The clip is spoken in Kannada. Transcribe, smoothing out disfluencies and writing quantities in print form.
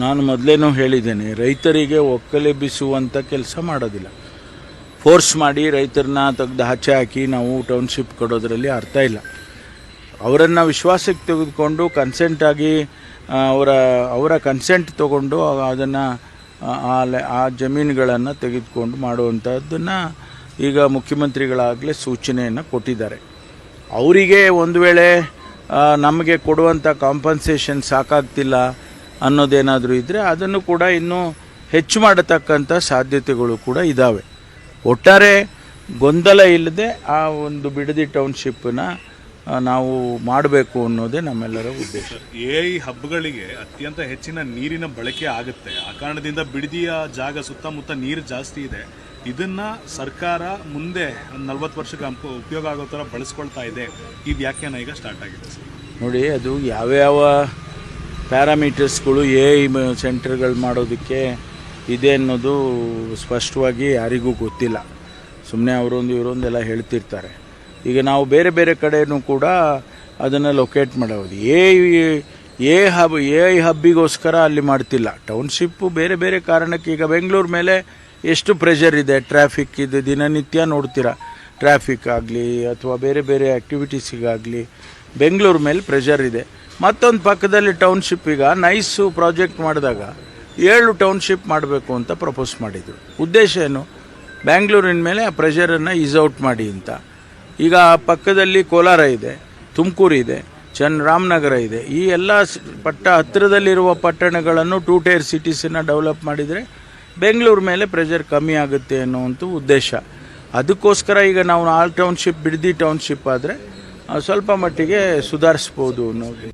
ನಾನು ಮೊದಲೇನೂ ಹೇಳಿದ್ದೇನೆ, ರೈತರಿಗೆ ಒಕ್ಕಲೆಬ್ಬಿಸುವಂಥ ಕೆಲಸ ಮಾಡೋದಿಲ್ಲ. ಫೋರ್ಸ್ ಮಾಡಿ ರೈತರನ್ನ ತೆಗೆದು ಆಚೆ ಹಾಕಿ ನಾವು ಟೌನ್ಶಿಪ್ ಕೊಡೋದ್ರಲ್ಲಿ ಅರ್ಥ ಇಲ್ಲ. ಅವರನ್ನು ವಿಶ್ವಾಸಕ್ಕೆ ತೆಗೆದುಕೊಂಡು ಕನ್ಸೆಂಟಾಗಿ ಅವರ ಕನ್ಸೆಂಟ್ ತೊಗೊಂಡು ಅದನ್ನು ಆ ಜಮೀನುಗಳನ್ನು ತೆಗೆದುಕೊಂಡು ಮಾಡುವಂಥದ್ದನ್ನು ಈಗ ಮುಖ್ಯಮಂತ್ರಿಗಳಾಗಲೇ ಸೂಚನೆಯನ್ನು ಕೊಟ್ಟಿದ್ದಾರೆ. ಅವರಿಗೆ ಒಂದು ವೇಳೆ ನಮಗೆ ಕೊಡುವಂಥ ಕಾಂಪನ್ಸೇಷನ್ ಸಾಕಾಗ್ತಿಲ್ಲ ಅನ್ನೋದೇನಾದರೂ ಇದ್ದರೆ ಅದನ್ನು ಕೂಡ ಇನ್ನೂ ಹೆಚ್ಚು ಮಾಡತಕ್ಕಂಥ ಸಾಧ್ಯತೆಗಳು ಕೂಡ ಇದ್ದಾವೆ. ಒಟ್ಟಾರೆ ಗೊಂದಲ ಇಲ್ಲದೆ ಆ ಒಂದು ಬಿಡದಿ ಟೌನ್ಶಿಪ್ಪನ್ನ ನಾವು ಮಾಡಬೇಕು ಅನ್ನೋದೇ ನಮ್ಮೆಲ್ಲರ ಉದ್ದೇಶ. ಎಐ ಹಬ್ಗಳಿಗೆ ಅತ್ಯಂತ ಹೆಚ್ಚಿನ ನೀರಿನ ಬಳಕೆ ಆಗುತ್ತೆ. ಆ ಕಾರಣದಿಂದ ಬಿಡದಿಯ ಜಾಗ ಸುತ್ತಮುತ್ತ ನೀರು ಜಾಸ್ತಿ ಇದೆ. ಇದನ್ನ ಸರ್ಕಾರ ಮುಂದೆ 40 ವರ್ಷಕ್ಕೆ ಉಪಯೋಗ ಆಗೋ ಥರ ಬಳಸ್ಕೊಳ್ತಾ ಇದೆ. ಈ ವ್ಯಾಖ್ಯಾನ ಈಗ ಸ್ಟಾರ್ಟ್ ಆಗಿದೆ ಸರ್. ನೋಡಿ, ಅದು ಯಾವ್ಯಾವ ಪ್ಯಾರಾಮೀಟರ್ಸ್ಗಳು ಎಐ ಸೆಂಟರ್ಗಳು ಮಾಡೋದಕ್ಕೆ ಇದೆ ಅನ್ನೋದು ಸ್ಪಷ್ಟವಾಗಿ ಯಾರಿಗೂ ಗೊತ್ತಿಲ್ಲ. ಸುಮ್ಮನೆ ಇವರೊಂದೆಲ್ಲ ಹೇಳ್ತಿರ್ತಾರೆ. ಈಗ ನಾವು ಬೇರೆ ಬೇರೆ ಕಡೆಯೂ ಕೂಡ ಅದನ್ನು ಲೊಕೇಟ್ ಮಾಡೋದು. ಎಐ ಹಬ್ಬಿಗೋಸ್ಕರ ಅಲ್ಲಿ ಮಾಡ್ತಿಲ್ಲ. ಟೌನ್ಶಿಪ್ಪು ಬೇರೆ ಬೇರೆ ಕಾರಣಕ್ಕೆ. ಈಗ ಬೆಂಗಳೂರು ಮೇಲೆ ಎಷ್ಟು ಪ್ರೆಷರ್ ಇದೆ, ಟ್ರಾಫಿಕ್ ಇದೆ, ದಿನನಿತ್ಯ ನೋಡ್ತೀರ. ಟ್ರಾಫಿಕ್ ಆಗಲಿ ಅಥವಾ ಬೇರೆ ಬೇರೆ ಆ್ಯಕ್ಟಿವಿಟೀಸಿಗಾಗಲಿ ಬೆಂಗಳೂರು ಮೇಲೆ ಪ್ರೆಷರ್ ಇದೆ. ಮತ್ತೊಂದು ಪಕ್ಕದಲ್ಲಿ ಟೌನ್ಶಿಪ್ ಈಗ ನೈಸು ಪ್ರಾಜೆಕ್ಟ್ ಮಾಡಿದಾಗ 7 ಟೌನ್ಶಿಪ್ ಮಾಡಬೇಕು ಅಂತ ಪ್ರಪೋಸ್ ಮಾಡಿದರು. ಉದ್ದೇಶ ಏನು? ಬ್ಯಾಂಗ್ಳೂರಿನ ಮೇಲೆ ಆ ಪ್ರೆಷರನ್ನು ಈಸ್ಔಟ್ ಮಾಡಿ ಅಂತ. ಈಗ ಪಕ್ಕದಲ್ಲಿ ಕೋಲಾರ ಇದೆ, ತುಮಕೂರು ಇದೆ, ರಾಮನಗರ ಇದೆ. ಈ ಎಲ್ಲ ಹತ್ತಿರದಲ್ಲಿರುವ ಪಟ್ಟಣಗಳನ್ನು 2 ಟೈರ್ ಸಿಟೀಸನ್ನು ಡೆವಲಪ್ ಮಾಡಿದರೆ ಬೆಂಗಳೂರು ಮೇಲೆ ಪ್ರೆಷರ್ ಕಮ್ಮಿ ಆಗುತ್ತೆ ಅನ್ನುವಂಥ ಉದ್ದೇಶ. ಅದಕ್ಕೋಸ್ಕರ ಈಗ ನಾವು ಟೌನ್ಶಿಪ್ ಬಿಡದಿ ಟೌನ್ಶಿಪ್ ಆದರೆ ಸ್ವಲ್ಪ ಮಟ್ಟಿಗೆ ಸುಧಾರಿಸ್ಬೋದು ಅನ್ನೋದು.